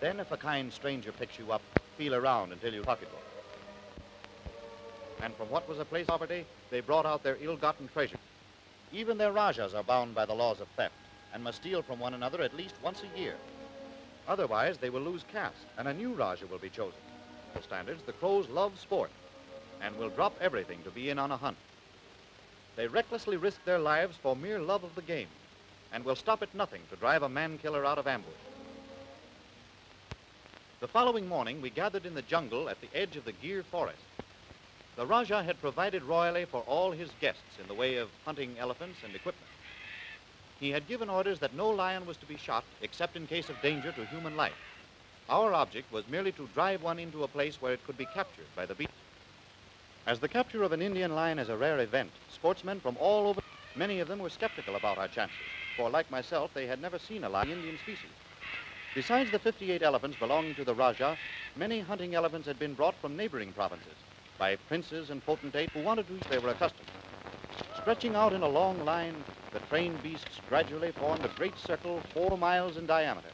Then if a kind stranger picks you up, feel around until you pocketbook. And from what was a place of poverty, they brought out their ill-gotten treasure. Even their Rajas are bound by the laws of theft and must steal from one another at least once a year. Otherwise, they will lose caste, and a new Raja will be chosen. For standards, the Crows love sport and will drop everything to be in on a hunt. They recklessly risk their lives for mere love of the game and will stop at nothing to drive a man-killer out of ambush. The following morning, we gathered in the jungle at the edge of the Gir forest. The Raja had provided royally for all his guests in the way of hunting elephants and equipment. He had given orders that no lion was to be shot except in case of danger to human life. Our object was merely to drive one into a place where it could be captured by the beast. As the capture of an Indian lion is a rare event, sportsmen from all over, many of them were skeptical about our chances, for like myself, they had never seen a lion Indian species. Besides the 58 elephants belonging to the Raja, many hunting elephants had been brought from neighboring provinces by princes and potentates who wanted to eat they were accustomed. Stretching out in a long line, the trained beasts gradually formed a great circle 4 miles in diameter.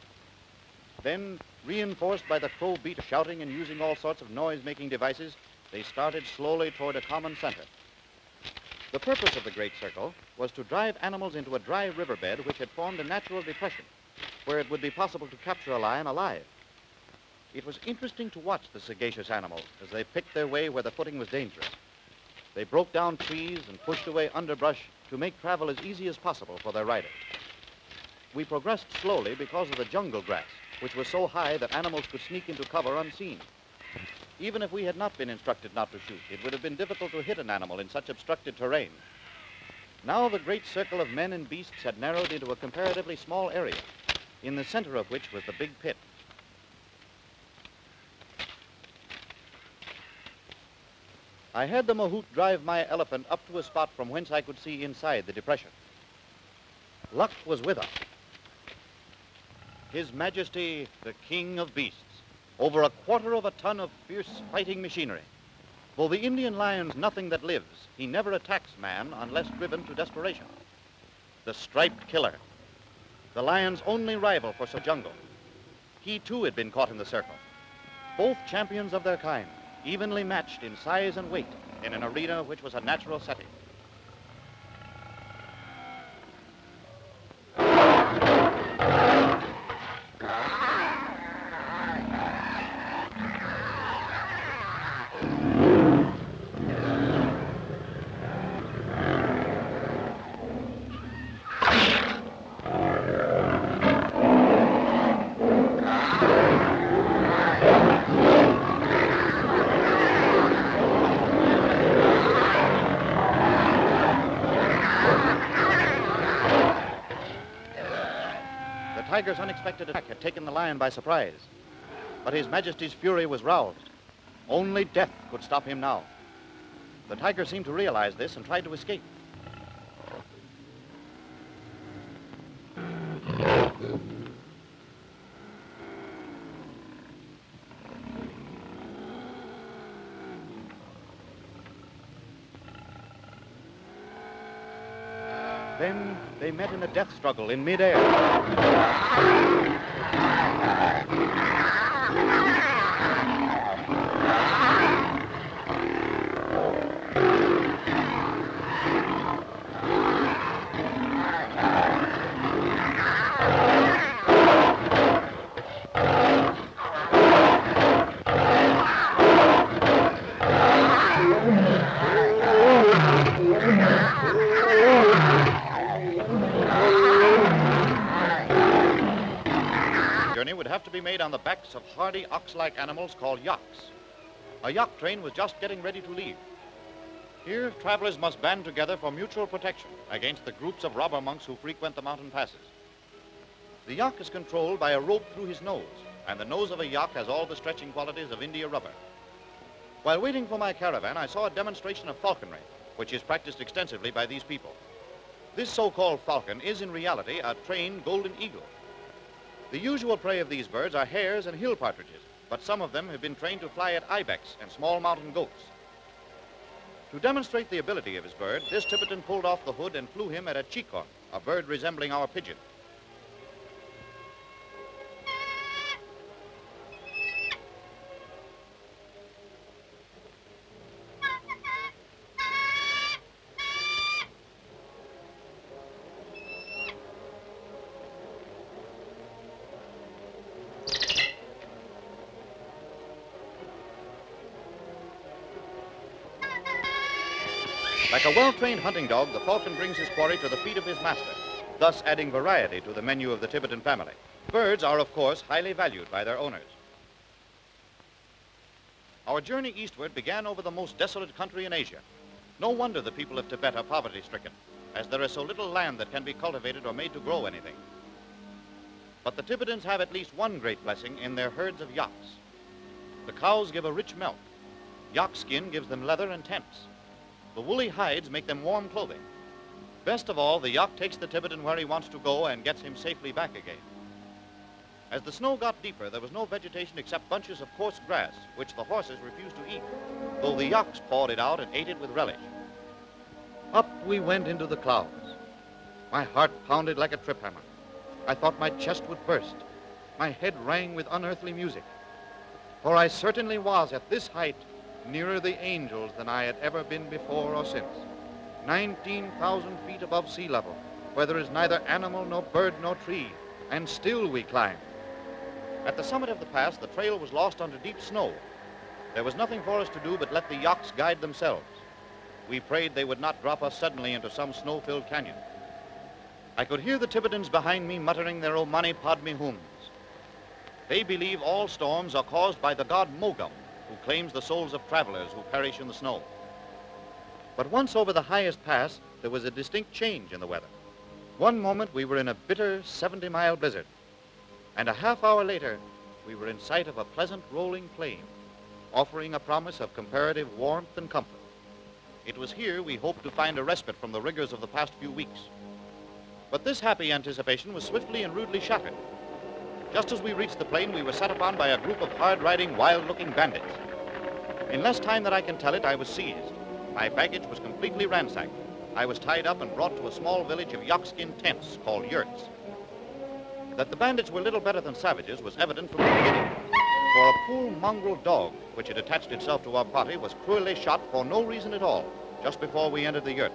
Then, reinforced by the crow beat shouting and using all sorts of noise-making devices, they started slowly toward a common center. The purpose of the great circle was to drive animals into a dry riverbed which had formed a natural depression where it would be possible to capture a lion alive. It was interesting to watch the sagacious animals as they picked their way where the footing was dangerous. They broke down trees and pushed away underbrush to make travel as easy as possible for their riders. We progressed slowly because of the jungle grass, which was so high that animals could sneak into cover unseen. Even if we had not been instructed not to shoot, it would have been difficult to hit an animal in such obstructed terrain. Now the great circle of men and beasts had narrowed into a comparatively small area, in the center of which was the big pit. I had the mahout drive my elephant up to a spot from whence I could see inside the depression. Luck was with us. His Majesty, the King of Beasts, over 1/4 of a ton of fierce fighting machinery. For the Indian lion's nothing that lives, he never attacks man unless driven to desperation. The striped killer, the lion's only rival for some jungle. He too had been caught in the circle. Both champions of their kind, evenly matched in size and weight in an arena which was a natural setting. The tiger's unexpected attack had taken the lion by surprise, but His Majesty's fury was roused. Only death could stop him now. The tiger seemed to realize this and tried to escape. Then they met in a death struggle in midair. Would have to be made on the backs of hardy ox-like animals called yaks. A yak train was just getting ready to leave. Here, travelers must band together for mutual protection against the groups of robber monks who frequent the mountain passes. The yak is controlled by a rope through his nose, and the nose of a yak has all the stretching qualities of India rubber. While waiting for my caravan, I saw a demonstration of falconry, which is practiced extensively by these people. This so-called falcon is in reality a trained golden eagle. The usual prey of these birds are hares and hill partridges, but some of them have been trained to fly at ibex and small mountain goats. To demonstrate the ability of his bird, this Tibetan pulled off the hood and flew him at a chikon, a bird resembling our pigeon. Like a well-trained hunting dog, the falcon brings his quarry to the feet of his master, thus adding variety to the menu of the Tibetan family. Birds are, of course, highly valued by their owners. Our journey eastward began over the most desolate country in Asia. No wonder the people of Tibet are poverty-stricken, as there is so little land that can be cultivated or made to grow anything. But the Tibetans have at least one great blessing in their herds of yaks. The cows give a rich milk. Yak skin gives them leather and tents. The woolly hides make them warm clothing. Best of all, the yak takes the Tibetan where he wants to go and gets him safely back again. As the snow got deeper, there was no vegetation except bunches of coarse grass, which the horses refused to eat, though the yaks pawed it out and ate it with relish. Up we went into the clouds. My heart pounded like a trip hammer. I thought my chest would burst. My head rang with unearthly music. For I certainly was, at this height, nearer the angels than I had ever been before or since. 19,000 feet above sea level, where there is neither animal nor bird nor tree, and still we climbed. At the summit of the pass, the trail was lost under deep snow. There was nothing for us to do but let the yaks guide themselves. We prayed they would not drop us suddenly into some snow-filled canyon. I could hear the Tibetans behind me muttering their Om Mani Padme Hums. They believe all storms are caused by the god Mogam, who claims the souls of travelers who perish in the snow. But once over the highest pass, there was a distinct change in the weather. One moment we were in a bitter 70-mile blizzard, and a half hour later we were in sight of a pleasant rolling plain, offering a promise of comparative warmth and comfort. It was here we hoped to find a respite from the rigors of the past few weeks. But this happy anticipation was swiftly and rudely shattered. Just as we reached the plain, we were set upon by a group of hard-riding, wild-looking bandits. In less time than I can tell it, I was seized. My baggage was completely ransacked. I was tied up and brought to a small village of yak-skin tents called yurts. That the bandits were little better than savages was evident from the beginning. For a poor mongrel dog, which had attached itself to our party, was cruelly shot for no reason at all, just before we entered the yurt.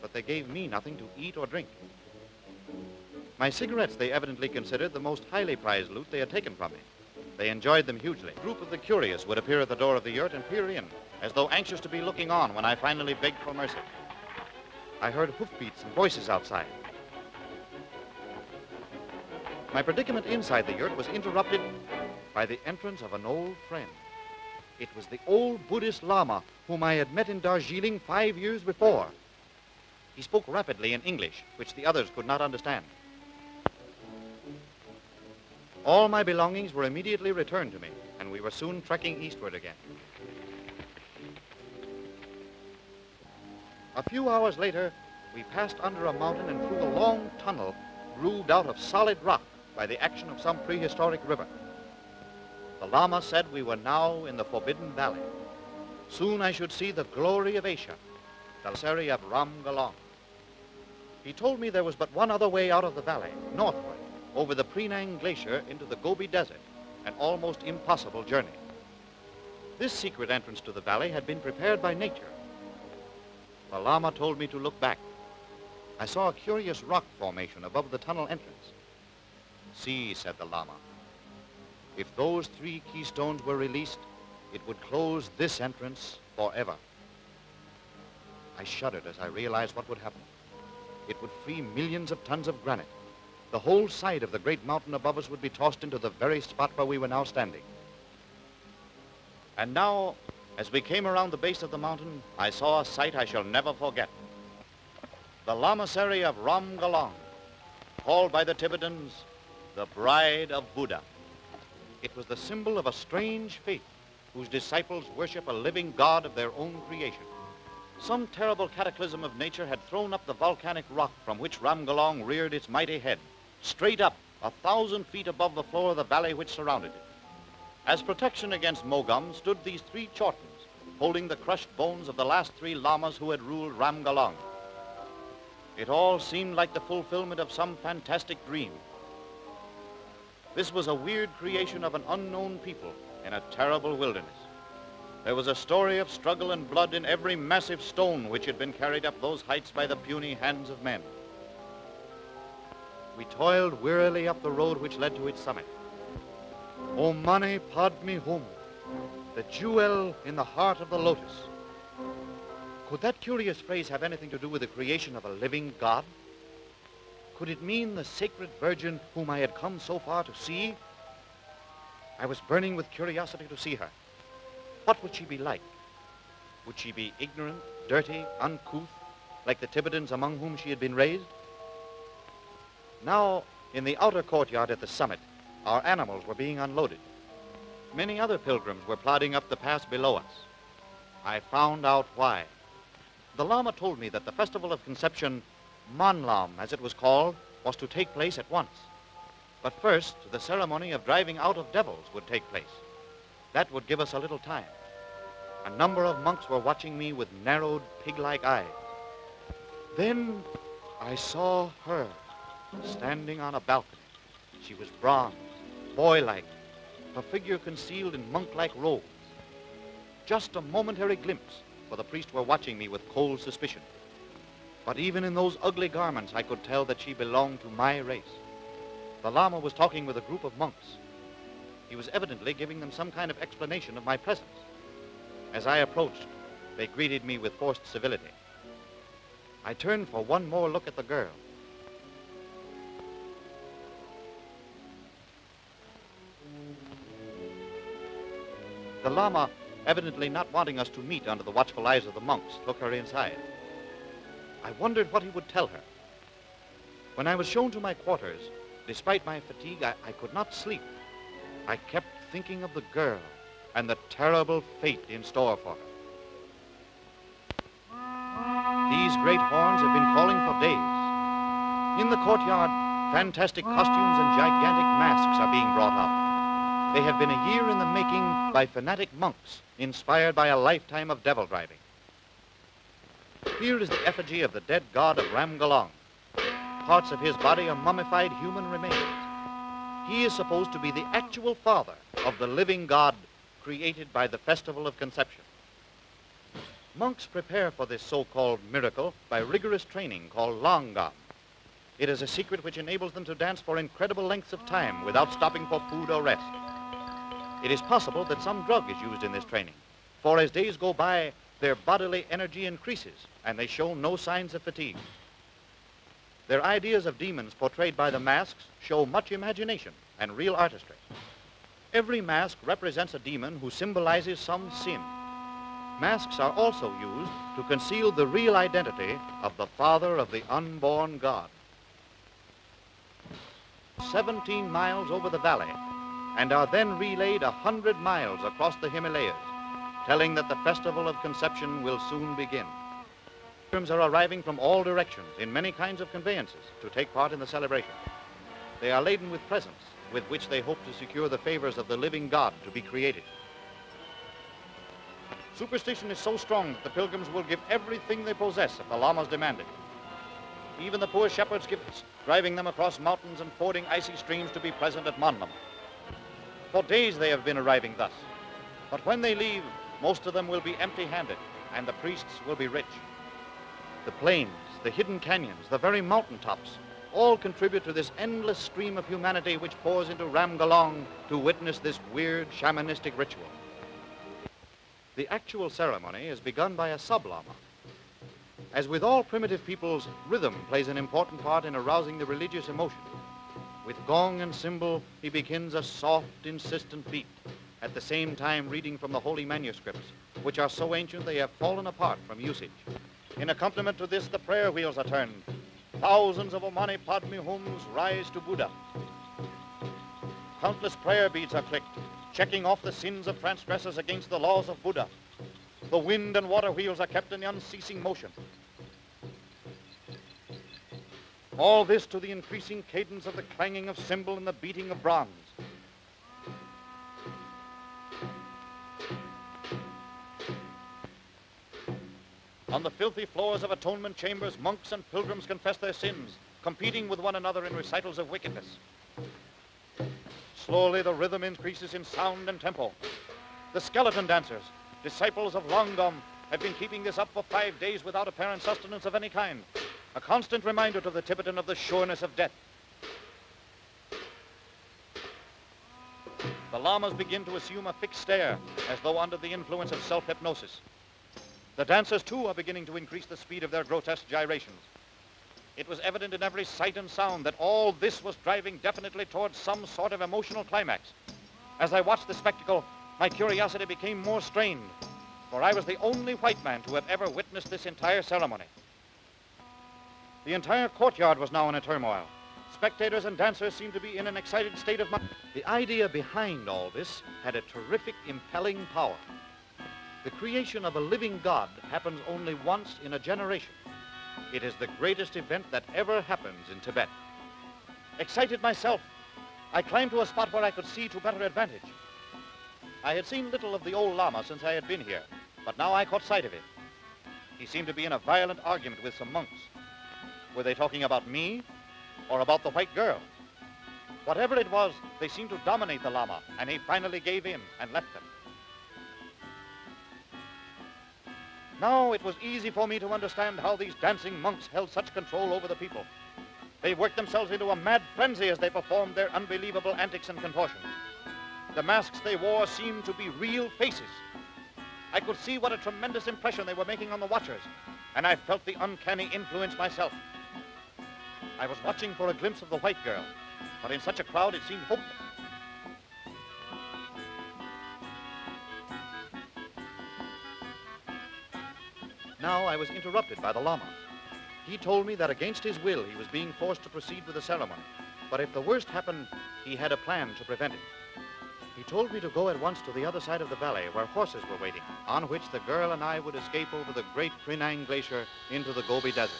But they gave me nothing to eat or drink. My cigarettes they evidently considered the most highly prized loot they had taken from me. They enjoyed them hugely. A group of the curious would appear at the door of the yurt and peer in, as though anxious to be looking on when I finally begged for mercy. I heard hoofbeats and voices outside. My predicament inside the yurt was interrupted by the entrance of an old friend. It was the old Buddhist Lama whom I had met in Darjeeling 5 years before. He spoke rapidly in English, which the others could not understand. All my belongings were immediately returned to me, and we were soon trekking eastward again. A few hours later, we passed under a mountain and through a long tunnel grooved out of solid rock by the action of some prehistoric river. The Lama said we were now in the Forbidden Valley. Soon I should see the glory of Asia, the monastery of Ram Galong. He told me there was but one other way out of the valley, northward, over the Penang Glacier into the Gobi Desert, an almost impossible journey. This secret entrance to the valley had been prepared by nature. The Lama told me to look back. I saw a curious rock formation above the tunnel entrance. See, said the Lama, if those 3 keystones were released, it would close this entrance forever. I shuddered as I realized what would happen. It would free millions of tons of granite. The whole side of the great mountain above us would be tossed into the very spot where we were now standing. And now, as we came around the base of the mountain, I saw a sight I shall never forget. The lamasery of Ram Galong, called by the Tibetans the Bride of Buddha. It was the symbol of a strange faith whose disciples worship a living God of their own creation. Some terrible cataclysm of nature had thrown up the volcanic rock from which Ram Galong reared its mighty head, straight up 1,000 feet above the floor of the valley which surrounded it. As protection against Mogam stood these 3 Chortens, holding the crushed bones of the last 3 lamas who had ruled Ram Galong. It all seemed like the fulfillment of some fantastic dream. This was a weird creation of an unknown people in a terrible wilderness. There was a story of struggle and blood in every massive stone which had been carried up those heights by the puny hands of men. We toiled wearily up the road which led to its summit. Om Mani Padme Hum, the jewel in the heart of the lotus. Could that curious phrase have anything to do with the creation of a living God? Could it mean the sacred virgin whom I had come so far to see? I was burning with curiosity to see her. What would she be like? Would she be ignorant, dirty, uncouth, like the Tibetans among whom she had been raised? Now, in the outer courtyard at the summit, our animals were being unloaded. Many other pilgrims were plodding up the pass below us. I found out why. The Lama told me that the Festival of Conception, Manlam, as it was called, was to take place at once. But first, the ceremony of driving out of devils would take place. That would give us a little time. A number of monks were watching me with narrowed, pig-like eyes. Then I saw her standing on a balcony. She was bronze, boy-like, her figure concealed in monk-like robes. Just a momentary glimpse, for the priests were watching me with cold suspicion. But even in those ugly garments, I could tell that she belonged to my race. The Lama was talking with a group of monks. He was evidently giving them some kind of explanation of my presence. As I approached, they greeted me with forced civility. I turned for one more look at the girl. The Lama, evidently not wanting us to meet under the watchful eyes of the monks, took her inside. I wondered what he would tell her. When I was shown to my quarters, despite my fatigue, I could not sleep. I kept thinking of the girl and the terrible fate in store for her. These great horns have been calling for days. In the courtyard, fantastic costumes and gigantic masks are being brought out. They have been a year in the making by fanatic monks, inspired by a lifetime of devil driving. Here is the effigy of the dead god of Ramgalong. Parts of his body are mummified human remains. He is supposed to be the actual father of the living God created by the Festival of Conception. Monks prepare for this so-called miracle by rigorous training called Longam. It is a secret which enables them to dance for incredible lengths of time without stopping for food or rest. It is possible that some drug is used in this training, for as days go by, their bodily energy increases and they show no signs of fatigue. Their ideas of demons portrayed by the masks show much imagination and real artistry. Every mask represents a demon who symbolizes some sin. Masks are also used to conceal the real identity of the father of the unborn God. 17 miles over the valley, and are then relayed 100 miles across the Himalayas, telling that the Festival of Conception will soon begin. Pilgrims are arriving from all directions in many kinds of conveyances to take part in the celebration. They are laden with presents with which they hope to secure the favors of the living God to be created. Superstition is so strong that the pilgrims will give everything they possess if the lamas demand it. Even the poor shepherds' gifts, driving them across mountains and fording icy streams to be present at Manlam. For days they have been arriving thus. But when they leave, most of them will be empty-handed, and the priests will be rich. The plains, the hidden canyons, the very mountaintops, all contribute to this endless stream of humanity which pours into Ramgalong to witness this weird shamanistic ritual. The actual ceremony is begun by a sub-lama. As with all primitive peoples, rhythm plays an important part in arousing the religious emotion. With gong and cymbal, he begins a soft, insistent beat, at the same time reading from the holy manuscripts, which are so ancient they have fallen apart from usage. In accompaniment to this, the prayer wheels are turned. Thousands of Omani Padme hums rise to Buddha. Countless prayer beads are clicked, checking off the sins of transgressors against the laws of Buddha. The wind and water wheels are kept in unceasing motion. All this to the increasing cadence of the clanging of cymbal and the beating of bronze. On the filthy floors of atonement chambers, monks and pilgrims confess their sins, competing with one another in recitals of wickedness. Slowly the rhythm increases in sound and tempo. The skeleton dancers, disciples of Longam, have been keeping this up for 5 days without apparent sustenance of any kind, a constant reminder to the Tibetan of the sureness of death. The lamas begin to assume a fixed stare, as though under the influence of self-hypnosis. The dancers, too, are beginning to increase the speed of their grotesque gyrations. It was evident in every sight and sound that all this was driving definitely towards some sort of emotional climax. As I watched the spectacle, my curiosity became more strained, for I was the only white man to have ever witnessed this entire ceremony. The entire courtyard was now in a turmoil. Spectators and dancers seemed to be in an excited state of mind. The idea behind all this had a terrific, impelling power. The creation of a living God happens only once in a generation. It is the greatest event that ever happens in Tibet. Excited myself, I climbed to a spot where I could see to better advantage. I had seen little of the old Lama since I had been here, but now I caught sight of him. He seemed to be in a violent argument with some monks. Were they talking about me or about the white girl? Whatever it was, they seemed to dominate the Lama, and he finally gave in and left them. Now it was easy for me to understand how these dancing monks held such control over the people. They worked themselves into a mad frenzy as they performed their unbelievable antics and contortions. The masks they wore seemed to be real faces. I could see what a tremendous impression they were making on the watchers, and I felt the uncanny influence myself. I was watching for a glimpse of the white girl, but in such a crowd it seemed hopeless. Now I was interrupted by the Lama. He told me that against his will he was being forced to proceed with the ceremony, but if the worst happened, he had a plan to prevent it. He told me to go at once to the other side of the valley where horses were waiting, on which the girl and I would escape over the great Penang Glacier into the Gobi Desert.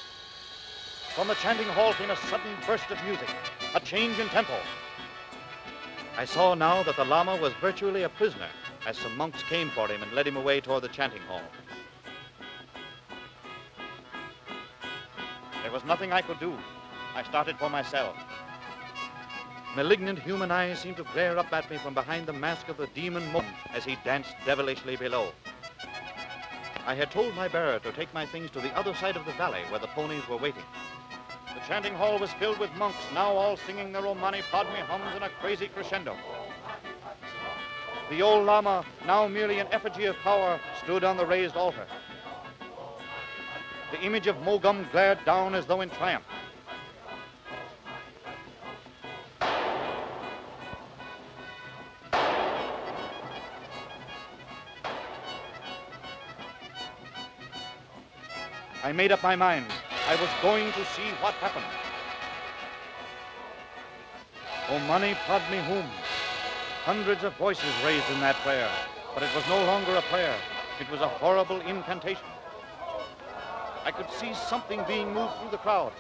From the chanting hall came a sudden burst of music, a change in tempo. I saw now that the Lama was virtually a prisoner, as some monks came for him and led him away toward the chanting hall. There was nothing I could do. I started for my cell. Malignant human eyes seemed to glare up at me from behind the mask of the demon monk as he danced devilishly below. I had told my bearer to take my things to the other side of the valley where the ponies were waiting. The chanting hall was filled with monks, now all singing their Om Mani Padme hums in a crazy crescendo. The old Lama, now merely an effigy of power, stood on the raised altar. The image of Mogum glared down as though in triumph. I made up my mind. I was going to see what happened. Om Mani Padme Hum. Hundreds of voices raised in that prayer, but it was no longer a prayer. It was a horrible incantation. I could see something being moved through the crowd.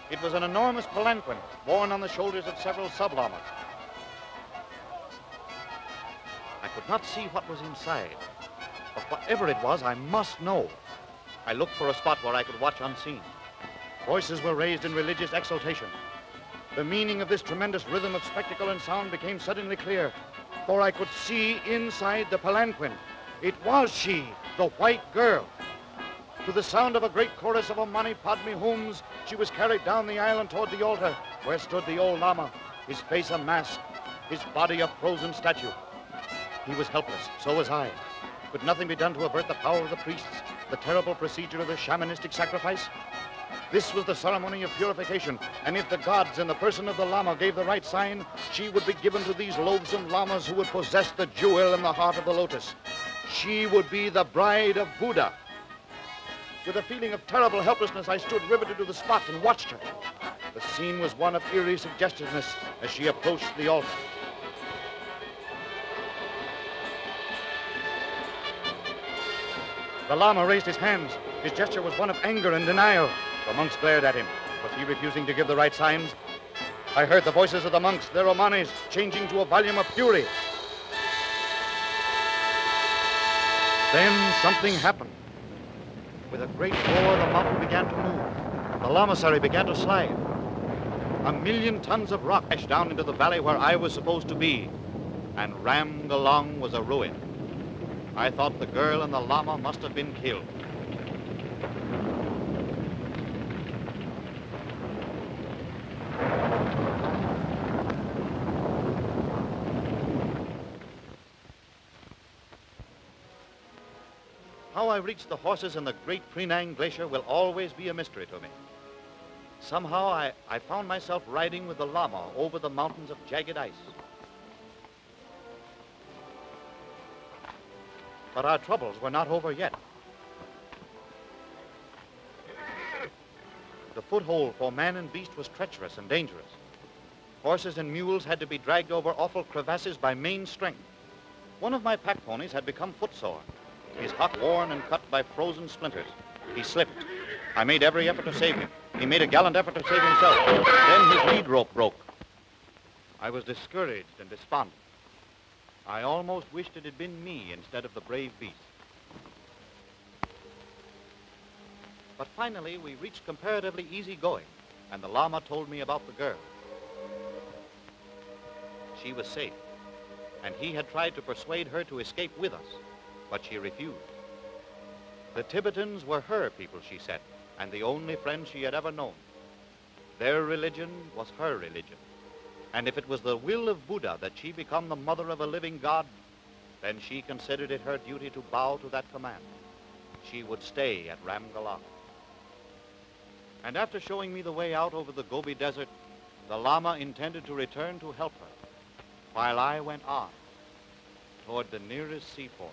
It was an enormous palanquin borne on the shoulders of several sub-lamas. I could not see what was inside, but whatever it was, I must know. I looked for a spot where I could watch unseen. Voices were raised in religious exultation. The meaning of this tremendous rhythm of spectacle and sound became suddenly clear, for I could see inside the palanquin. It was she, the white girl. To the sound of a great chorus of Om Mani Padme Hums, she was carried down the aisle and toward the altar, where stood the old Lama, his face a mask, his body a frozen statue. He was helpless, so was I. Could nothing be done to avert the power of the priests, the terrible procedure of the shamanistic sacrifice? This was the ceremony of purification, and if the gods in the person of the Lama gave the right sign, she would be given to these loathsome Lamas who would possess the jewel in the heart of the lotus. She would be the bride of Buddha. With a feeling of terrible helplessness, I stood riveted to the spot and watched her. The scene was one of eerie suggestiveness as she approached the altar. The Lama raised his hands. His gesture was one of anger and denial. The monks glared at him. Was he refusing to give the right signs? I heard the voices of the monks, their Omanis, changing to a volume of fury. Then something happened. With a great roar, the mountain began to move. The lamasery began to slide. 1,000,000 tons of rock crashed down into the valley where I was supposed to be, and Ram Galong was a ruin. I thought the girl and the Lama must have been killed. How How I reached the horses in the great Penang Glacier will always be a mystery to me. Somehow I found myself riding with the llama over the mountains of jagged ice. But our troubles were not over yet. The foothold for man and beast was treacherous and dangerous. Horses and mules had to be dragged over awful crevasses by main strength. One of my pack ponies had become footsore, his hock worn and cut by frozen splinters. He slipped. I made every effort to save him. He made a gallant effort to save himself. Then his lead rope broke. I was discouraged and despondent. I almost wished it had been me instead of the brave beast. But finally, we reached comparatively easy going, and the llama told me about the girl. She was safe, and he had tried to persuade her to escape with us, but she refused. The Tibetans were her people, she said, and the only friends she had ever known. Their religion was her religion, and if it was the will of Buddha that she become the mother of a living God, then she considered it her duty to bow to that command. She would stay at Ramgala. And after showing me the way out over the Gobi Desert, the Lama intended to return to help her, while I went on toward the nearest seaport.